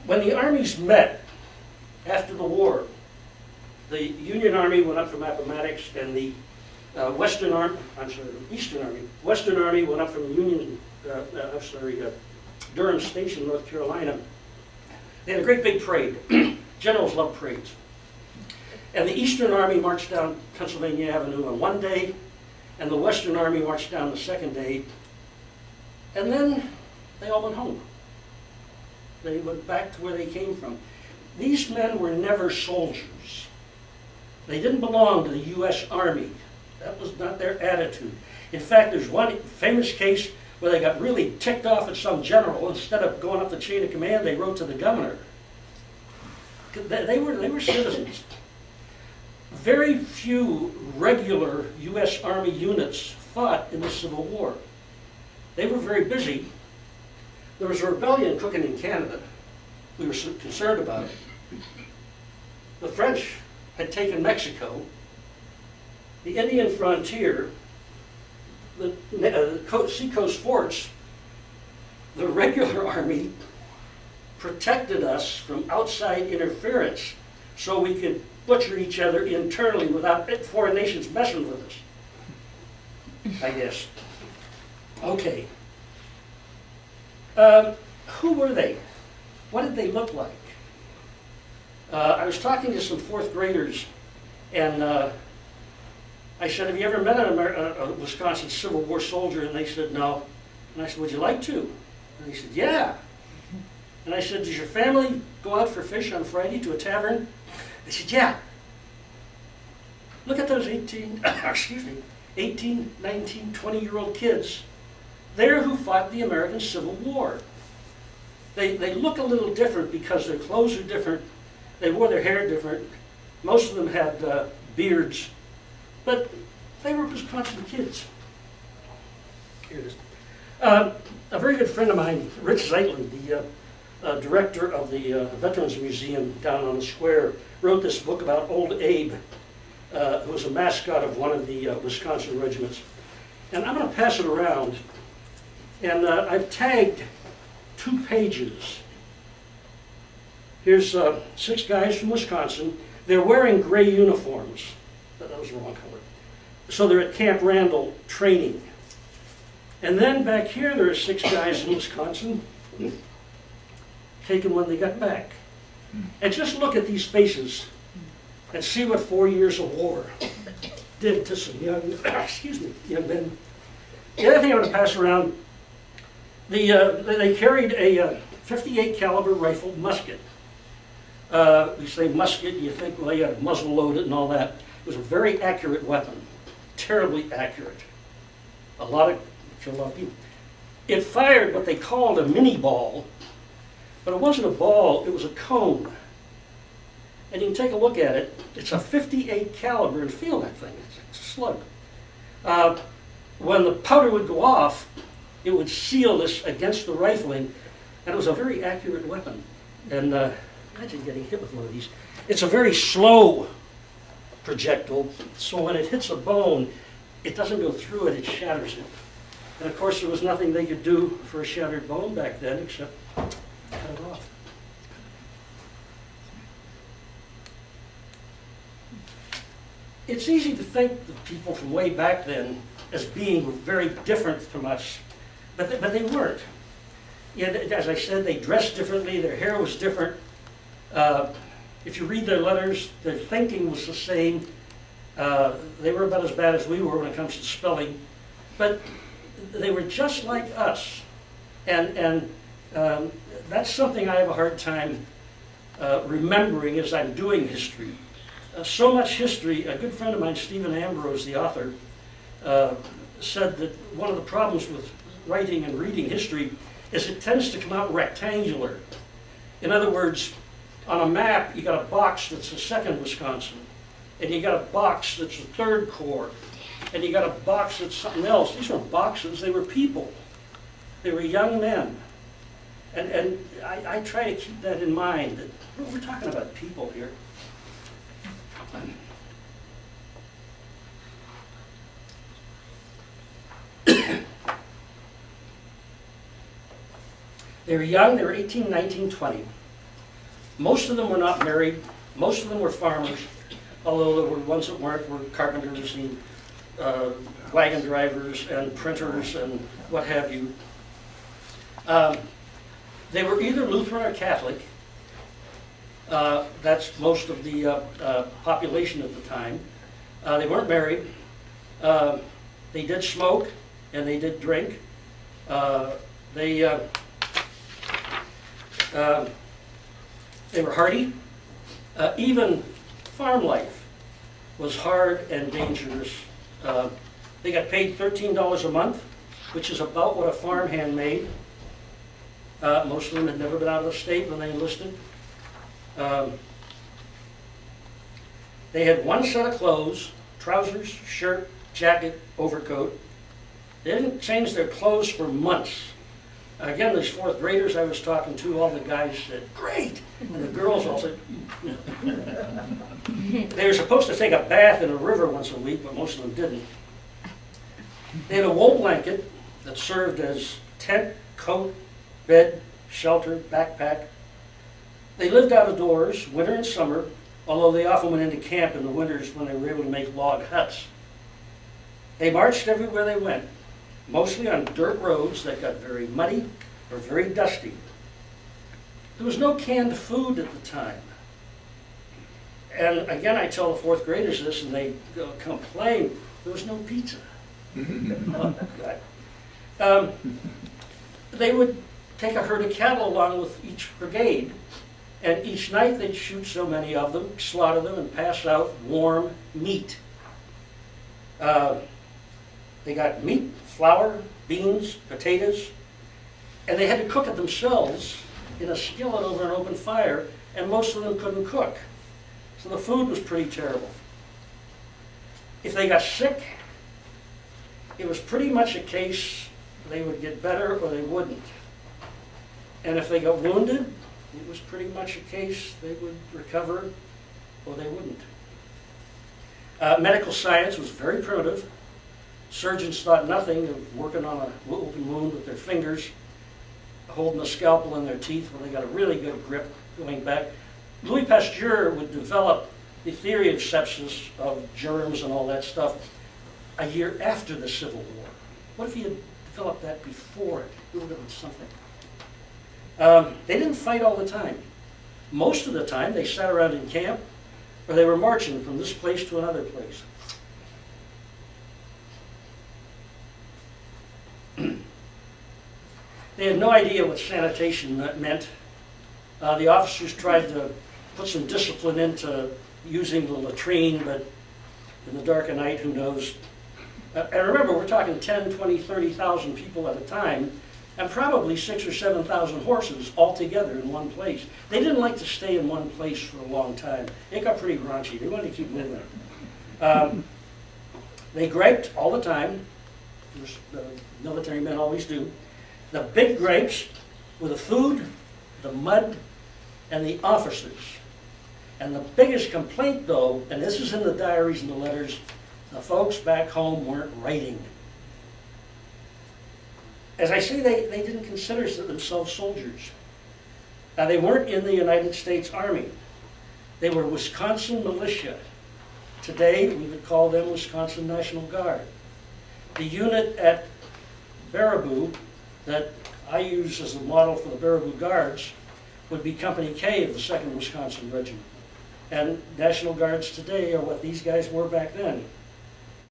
when the armies met after the war, the Union Army went up from Appomattox, and the Western Army went up from the Union, Durham Station, North Carolina. They had a great big parade. Generals love parades. And the Eastern Army marched down Pennsylvania Avenue on one day, and the Western Army marched down the second day, and then they all went home. They went back to where they came from. These men were never soldiers. They didn't belong to the U.S. Army. That was not their attitude. In fact, there's one famous case where they got really ticked off at some general. Instead of going up the chain of command, they wrote to the governor. They were citizens. Very few regular U.S. Army units fought in the Civil War. They were very busy. There was a rebellion cooking in Canada. We were concerned about it. The French had taken Mexico. The Indian frontier, the seacoast forts, the regular army protected us from outside interference so we could butcher each other internally without foreign nations messing with us, I guess. Okay. Who were they? What did they look like? I was talking to some fourth graders, and I said, have you ever met a Wisconsin Civil War soldier? And they said, no. And I said, would you like to? And they said, yeah. And I said, does your family go out for fish on Friday to a tavern? They said, yeah. Look at those 18, 19, 20-year-old kids. They're who fought the American Civil War. They look a little different because their clothes are different. They wore their hair different. Most of them had beards. But they were Wisconsin kids. Here it is. A very good friend of mine, Rich Zeitlin, the director of the Veterans Museum down on the square, wrote this book about Old Abe, who was a mascot of one of the Wisconsin regiments. And I'm going to pass it around. And I've tagged 2 pages. Here's 6 guys from Wisconsin. They're wearing gray uniforms. That was the wrong color. So they're at Camp Randall training. And then back here there are 6 guys in Wisconsin taken when they got back. And just look at these faces and see what 4 years of war did to some young, young men. The other thing I'm going to pass around, they carried a 58 caliber rifle musket. We say musket, you think, well, you had muzzle loaded and all that. It was a very accurate weapon, terribly accurate. Killed a lot of people. It fired what they called a mini ball, but it wasn't a ball, it was a cone. And you can take a look at it. It's a 58 caliber, and feel that thing, it's a slug. When the powder would go off, it would seal this against the rifling, and it was a very accurate weapon. And imagine getting hit with one of these. It's a very slow projectile, so when it hits a bone, it doesn't go through it, it shatters it. And of course, there was nothing they could do for a shattered bone back then except cut it off. It's easy to think of people from way back then as being very different from us, but they weren't. Yeah, as I said, they dressed differently, their hair was different. If you read their letters, their thinking was the same. They were about as bad as we were when it comes to spelling, but they were just like us. And that's something I have a hard time remembering as I'm doing history. So much history, a good friend of mine, Stephen Ambrose, the author, said that one of the problems with writing and reading history is it tends to come out rectangular. In other words, on a map, you got a box that's the 2nd Wisconsin, and you got a box that's the 3rd Corps, and you got a box that's something else. These weren't boxes, they were people. They were young men. And I try to keep that in mind, that we're talking about people here. They were young, they were 18, 19, 20. Most of them were not married. Most of them were farmers, although there were ones that weren't, were carpenters and wagon drivers and printers and what have you. They were either Lutheran or Catholic. That's most of the population at the time. They weren't married. They did smoke and they did drink. They were hardy. Even farm life was hard and dangerous. They got paid $13 a month, which is about what a farmhand made. Most of them had never been out of the state when they enlisted. They had one set of clothes: trousers, shirt, jacket, overcoat. They didn't change their clothes for months. Again, these fourth graders I was talking to, all the guys said, "Great!" And the girls all said, they were supposed to take a bath in a river once a week, but most of them didn't. They had a wool blanket that served as tent, coat, bed, shelter, backpack. They lived out of doors, winter and summer, although they often went into camp in the winters when they were able to make log huts. They marched everywhere they went, mostly on dirt roads that got very muddy or very dusty. There was no canned food at the time. And again, I tell the fourth graders this, and they complain, there was no pizza. Oh, God. They would take a herd of cattle along with each brigade, and each night they'd shoot so many of them, slaughter them, and pass out warm meat. They got meat, flour, beans, potatoes, and they had to cook it themselves in a skillet over an open fire, and most of them couldn't cook. So the food was pretty terrible. If they got sick, it was pretty much a case they would get better or they wouldn't. And if they got wounded, it was pretty much a case they would recover or they wouldn't. Medical science was very primitive. Surgeons thought nothing of working on an open wound with their fingers, holding a scalpel in their teeth where they got a really good grip going back. Louis Pasteur would develop the theory of sepsis, of germs and all that stuff, a year after the Civil War. What if he had developed that before it? It would have been something. They didn't fight all the time. Most of the time they sat around in camp or they were marching from this place to another place. They had no idea what sanitation meant. The officers tried to put some discipline into using the latrine, but in the dark of night, who knows? And remember, we're talking 10, 20, 30,000 people at a time, and probably 6,000 or 7,000 horses all together in one place. They didn't like to stay in one place for a long time. It got pretty raunchy. They wanted to keep moving. They griped all the time. The military men always do. The big gripes were the food, the mud, and the officers. And the biggest complaint, though, and this is in the diaries and the letters, the folks back home weren't writing. As I say, they didn't consider themselves soldiers. They weren't in the United States Army. They were Wisconsin militia. Today, we would call them Wisconsin National Guard. The unit at Baraboo that I use as a model for the Baraboo Guards would be Company K of the 2nd Wisconsin Regiment. And National Guards today are what these guys were back then.